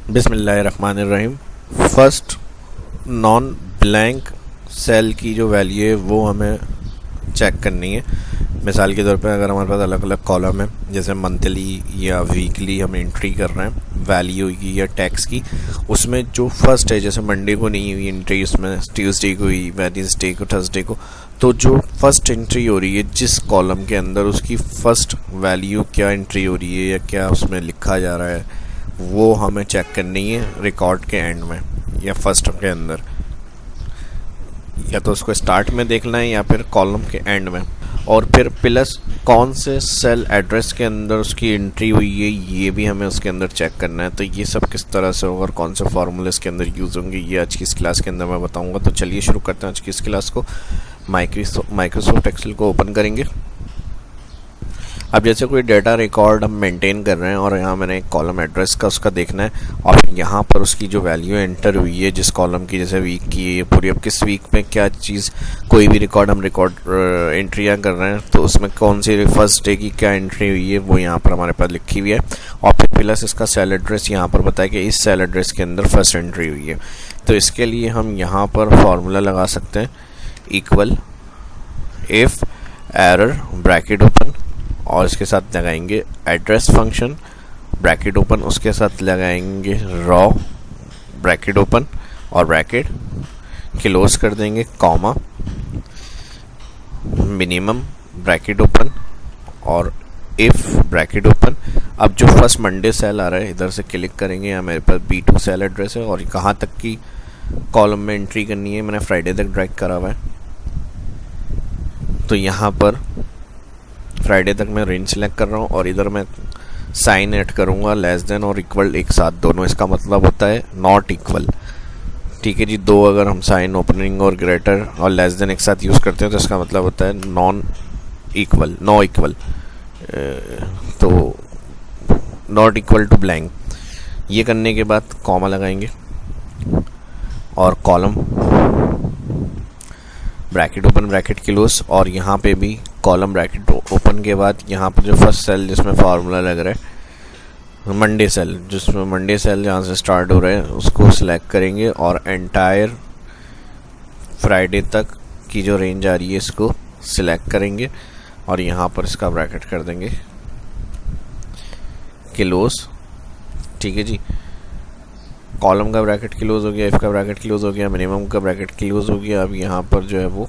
बिस्मिल्लाहिर्रहमानिर्रहीम। First non blank cell की जो वैल्यू है वो हमें चेक करनी है। मिसाल के तौर पे अगर हमारे पास अलग अलग कॉलम है, जैसे मंथली या वीकली हम एंट्री कर रहे हैं वैल्यू की या टैक्स की, उसमें जो फर्स्ट है, जैसे मंडे को नहीं हुई एंट्री, उसमें ट्यूसडे को हुई, वेडनेसडे को, थर्सडे को, तो जो फर्स्ट एंट्री हो रही है जिस कॉलम के अंदर, उसकी फर्स्ट वैल्यू क्या एंट्री हो रही है या क्या उसमें लिखा जा रहा है, वो हमें चेक करनी है रिकॉर्ड के एंड में या फर्स्ट के अंदर। या तो उसको स्टार्ट में देखना है या फिर कॉलम के एंड में। और फिर प्लस कौन से सेल एड्रेस के अंदर उसकी एंट्री हुई है, ये भी हमें उसके अंदर चेक करना है। तो ये सब किस तरह से होगा और कौन से फार्मूले इसके अंदर यूज़ होंगे, ये आज की इस क्लास के अंदर मैं बताऊंगा। तो चलिए शुरू करते हैं आज की इस क्लास को। माइक्रोसॉफ्ट एक्सेल को ओपन करेंगे। अब जैसे कोई डेटा रिकॉर्ड हम मेंटेन कर रहे हैं और यहाँ मैंने एक कॉलम एड्रेस का उसका देखना है, और यहाँ पर उसकी जो वैल्यू एंटर हुई है जिस कॉलम की, जैसे वीक की है पूरी, अब किस वीक में क्या चीज़, कोई भी रिकॉर्ड हम एंट्रियाँ कर रहे हैं तो उसमें कौन सी फर्स्ट डे की क्या एंट्री हुई है वो यहाँ पर हमारे पास लिखी हुई है। और फिर प्लस इसका सेल एड्रेस यहाँ पर बताया कि इस सेल एड्रेस के अंदर फर्स्ट एंट्री हुई है। तो इसके लिए हम यहाँ पर फॉर्मूला लगा सकते हैं, equal if error bracket open, और इसके साथ लगाएंगे एड्रेस फंक्शन ब्रैकेट ओपन, उसके साथ लगाएंगे रॉ ब्रैकेट ओपन और ब्रैकेट क्लोज कर देंगे, कॉमा मिनिमम ब्रैकेट ओपन और इफ ब्रैकेट ओपन। अब जो फर्स्ट मंडे सेल आ रहा है इधर से क्लिक करेंगे, यहाँ मेरे पास B2 सेल एड्रेस है और कहाँ तक की कॉलम में एंट्री करनी है, मैंने फ्राइडे तक ड्रैग करा हुआ है। तो यहाँ पर फ्राइडे तक मैं रेंज सेलेक्ट कर रहा हूँ और इधर मैं साइन ऐड करूँगा, लेस देन और इक्वल एक साथ दोनों। इसका मतलब होता है नॉट इक्वल। ठीक है जी, दो अगर हम साइन ओपनिंग और ग्रेटर और लेस देन एक साथ यूज़ करते हैं तो इसका मतलब होता है नॉन इक्वल, नो इक्वल, तो नॉट इक्वल टू ब्लैंक। ये करने के बाद कॉमा लगाएंगे और column bracket open bracket close, और यहाँ पे भी कॉलम ब्रैकेट ओपन के बाद यहाँ पर जो फर्स्ट सेल जिसमें फार्मूला लग रहा है मंडे सेल, जिसमें मंडे सेल जहाँ से स्टार्ट हो रहा है उसको सिलेक्ट करेंगे और एंटायर फ्राइडे तक की जो रेंज आ रही है इसको सिलेक्ट करेंगे और यहाँ पर इसका ब्रैकेट कर देंगे क्लोज। ठीक है जी, कॉलम का ब्रैकेट क्लोज हो गया, इफ का ब्रैकेट क्लोज हो गया, मिनिमम का ब्रैकेट क्लोज हो गया। अब यहाँ पर जो है वो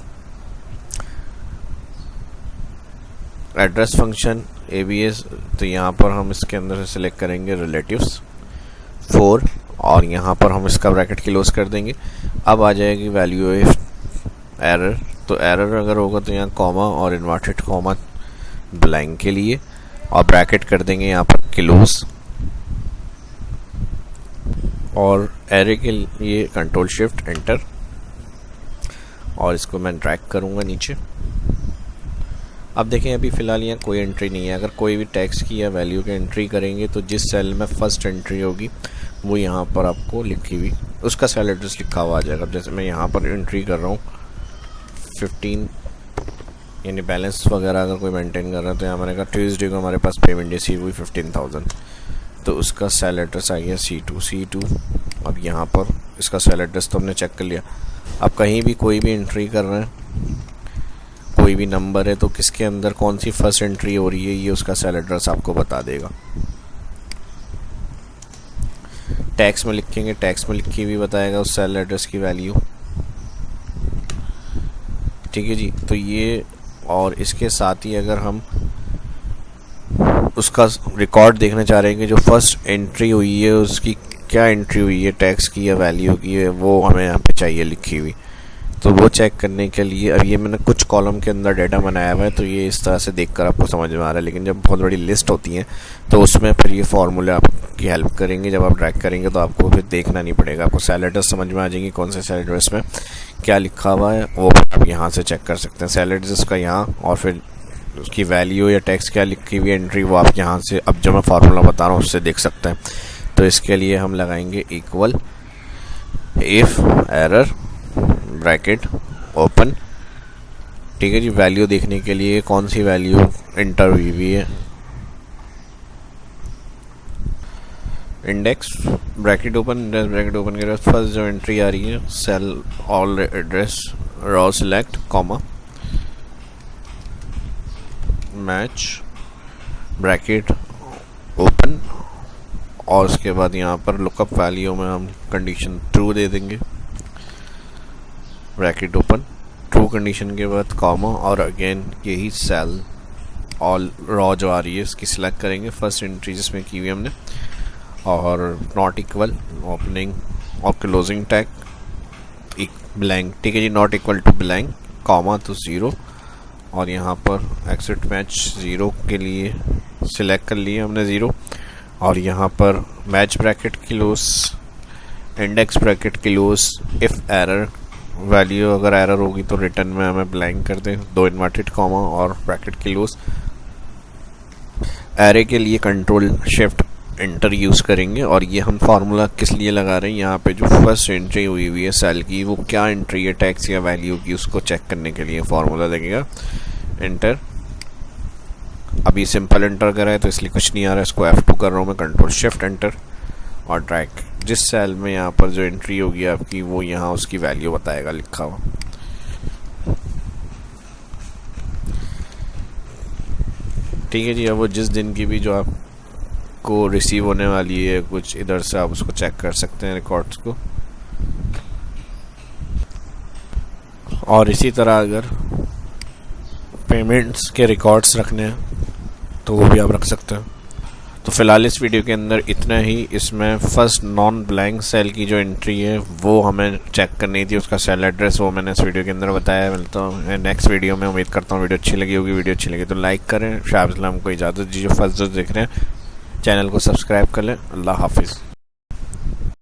एड्रेस फंक्शन ABS, तो यहाँ पर हम इसके अंदर से सिलेक्ट करेंगे रिलेटिव्स 4 और यहाँ पर हम इसका ब्रैकेट क्लोज कर देंगे। अब आ जाएगी वैल्यू इफ एरर, तो एरर अगर होगा तो यहाँ कॉमा और इन्वर्टेड कॉमा ब्लैंक के लिए और ब्रैकेट कर देंगे यहाँ पर क्लोज, और एरे के लिए कंट्रोल शिफ्ट एंटर, और इसको मैं ड्रैग करूँगा नीचे। अब देखें अभी फ़िलहाल यहाँ कोई एंट्री नहीं है। अगर कोई भी टैक्स की या वैल्यू की एंट्री करेंगे तो जिस सेल में फर्स्ट एंट्री होगी वो यहाँ पर आपको लिखी हुई उसका सेल एड्रेस लिखा हुआ आ जाएगा। जैसे मैं यहाँ पर एंट्री कर रहा हूँ 15, यानी बैलेंस वगैरह अगर कोई मेंटेन कर रहा है, तो यहाँ मैंने कहा ट्यूसडे को हमारे पास पेमेंट रिसीव हुई 15,000, तो उसका सेल एड्रेस आ गया C2। अब यहाँ पर इसका सेल एड्रेस तो हमने चेक कर लिया। अब कहीं भी कोई भी एंट्री कर रहे हैं, कोई भी नंबर है, तो किसके अंदर कौन सी फर्स्ट एंट्री हो रही है ये उसका सेल एड्रेस आपको बता देगा। टैक्स में लिखेंगे, टैक्स में लिखी हुई बताएगा उस सेल एड्रेस की वैल्यू। ठीक है जी, तो ये, और इसके साथ ही अगर हम उसका रिकॉर्ड देखना चाह रहे हैं कि जो फर्स्ट एंट्री हुई है उसकी क्या एंट्री हुई है टैक्स की या वैल्यू की है, वो हमें यहाँ पे चाहिए लिखी हुई। तो वो चेक करने के लिए अब ये मैंने कुछ कॉलम के अंदर डेटा बनाया हुआ है, तो ये इस तरह से देखकर आपको समझ में आ रहा है। लेकिन जब बहुत बड़ी लिस्ट होती है तो उसमें फिर ये फार्मूले आपकी हेल्प करेंगे। जब आप ड्रैग करेंगे तो आपको फिर देखना नहीं पड़ेगा, आपको सेल एड्रेस समझ में आ जाएंगी कौन से सेल एड्रेस में क्या लिखा हुआ है, वो आप यहाँ से चेक कर सकते हैं सेल एड्रेस का यहाँ, और फिर उसकी वैल्यू या टैक्स क्या लिखी हुई एंट्री वो आप यहाँ से, अब जो मैं फार्मूला बता रहा हूँ उससे देख सकते हैं। तो इसके लिए हम लगाएंगे equal if error bracket open. ठीक है जी, वैल्यू देखने के लिए कौन सी वैल्यू एंटर हुई है index bracket open, index bracket open के बाद फर्स्ट जो एंट्री आ रही है cell all address row select comma match bracket open, और उसके बाद यहाँ पर लुकअप वैल्यू में हम कंडीशन ट्रू दे देंगे, ब्रैकेट ओपन ट्रू कंडीशन के बाद कॉमा, और अगेन यही सेल ऑल रॉ जो आ रही है इसकी सिलेक्ट करेंगे फर्स्ट एंट्री जिसमें की हुई हमने, और नॉट इक्वल ओपनिंग और क्लोजिंग टैग ब्लैंक, ठीक है जी, not equal to blank comma तो 0, और यहाँ पर एक्सिट मैच 0 के लिए सिलेक्ट कर लिए हमने 0, और यहाँ पर match bracket close index bracket close if error value, अगर एरर होगी तो रिटर्न में हमें ब्लैंक कर दें, 2 इन्वर्टेड कॉमा और ब्रैकेट क्लोज। एरे के लिए कंट्रोल शिफ्ट एंटर यूज़ करेंगे, और ये हम फार्मूला किस लिए लगा रहे हैं, यहाँ पे जो फर्स्ट एंट्री हुई हुई है सेल की वो क्या एंट्री है टैक्स या वैल्यू की, उसको चेक करने के लिए फार्मूला लगेगा एंटर। अभी सिंपल एंटर करा है तो इसलिए कुछ नहीं आ रहा है, इसको F2 कर रहा हूँ मैं, कंट्रोल शिफ्ट एंटर, और ट्रैक जिस सेल में यहाँ पर जो एंट्री होगी आपकी वो यहाँ उसकी वैल्यू बताएगा लिखा हुआ। ठीक है जी, अब वो जिस दिन की भी जो आपको रिसीव होने वाली है कुछ इधर से आप उसको चेक कर सकते हैं रिकॉर्ड्स को, और इसी तरह अगर पेमेंट्स के रिकॉर्ड्स रखने हैं तो वो भी आप रख सकते हैं। तो फ़िलहाल इस वीडियो के अंदर इतना ही, इसमें फर्स्ट नॉन ब्लैंक सेल की जो एंट्री है वो हमें चेक करनी थी, उसका सेल एड्रेस वो मैंने इस वीडियो के अंदर बताया। मिलता हूँ नेक्स्ट वीडियो में, उम्मीद करता हूँ वीडियो अच्छी लगी होगी। वीडियो अच्छी लगी तो लाइक करें, शाह इस्लाम को इजाज़त दीजिए, फर्स्ट जो देख रहे हैं चैनल को सब्सक्राइब कर लें। अल्लाह हाफिज़।